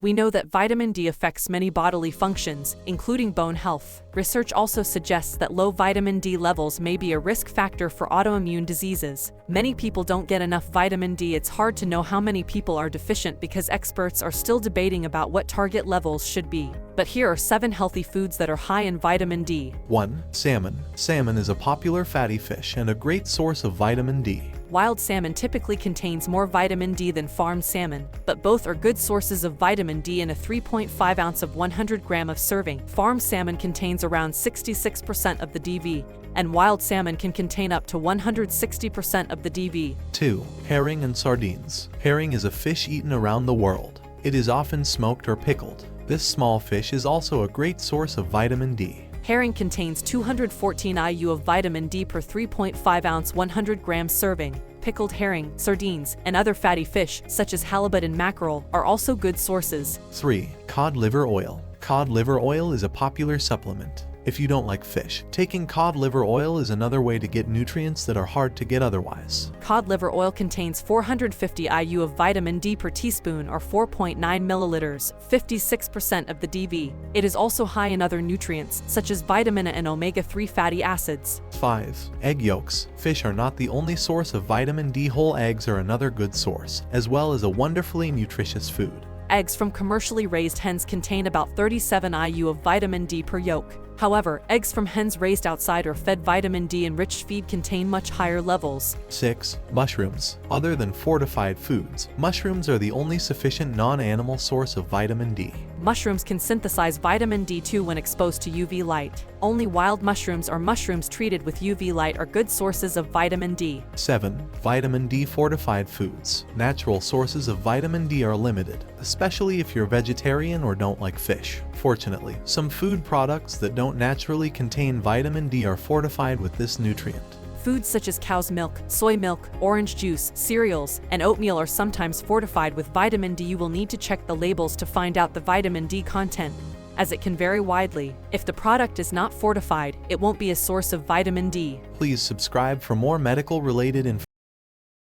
We know that vitamin D affects many bodily functions, including bone health. Research also suggests that low vitamin D levels may be a risk factor for autoimmune diseases. Many people don't get enough vitamin D. It's hard to know how many people are deficient because experts are still debating about what target levels should be. But here are 7 healthy foods that are high in vitamin D. 1. Salmon. Salmon is a popular fatty fish and a great source of vitamin D. Wild salmon typically contains more vitamin D than farmed salmon, but both are good sources of vitamin D in a 3.5 ounce of 100 gram of serving. Farmed salmon contains around 66% of the DV, and wild salmon can contain up to 160% of the DV. 2. Herring and sardines. Herring is a fish eaten around the world. It is often smoked or pickled. This small fish is also a great source of vitamin D. Herring contains 214 IU of vitamin D per 3.5 ounce 100 gram serving. Pickled herring, sardines, and other fatty fish, such as halibut and mackerel, are also good sources. 3. Cod liver oil. Cod liver oil is a popular supplement. If you don't like fish, taking cod liver oil is another way to get nutrients that are hard to get otherwise. Cod liver oil contains 450 IU of vitamin D per teaspoon or 4.9 milliliters, 56% of the DV. It is also high in other nutrients, such as vitamin A and omega-3 fatty acids. 5. Egg yolks. Fish are not the only source of vitamin D. Whole eggs are another good source, as well as a wonderfully nutritious food. Eggs from commercially raised hens contain about 37 IU of vitamin D per yolk. However, eggs from hens raised outside or fed vitamin D-enriched feed contain much higher levels. 6. Mushrooms. Other than fortified foods, mushrooms are the only sufficient non-animal source of vitamin D. Mushrooms can synthesize vitamin D2 when exposed to UV light. Only wild mushrooms or mushrooms treated with UV light are good sources of vitamin D. 7. Vitamin D fortified foods. Natural sources of vitamin D are limited, especially if you're vegetarian or don't like fish. Fortunately, some food products that don't naturally contain vitamin D are fortified with this nutrient. Foods such as cow's milk, soy milk, orange juice, cereals, and oatmeal are sometimes fortified with vitamin D. You will need to check the labels to find out the vitamin D content, as it can vary widely. If the product is not fortified, it won't be a source of vitamin D. Please subscribe for more medical-related information.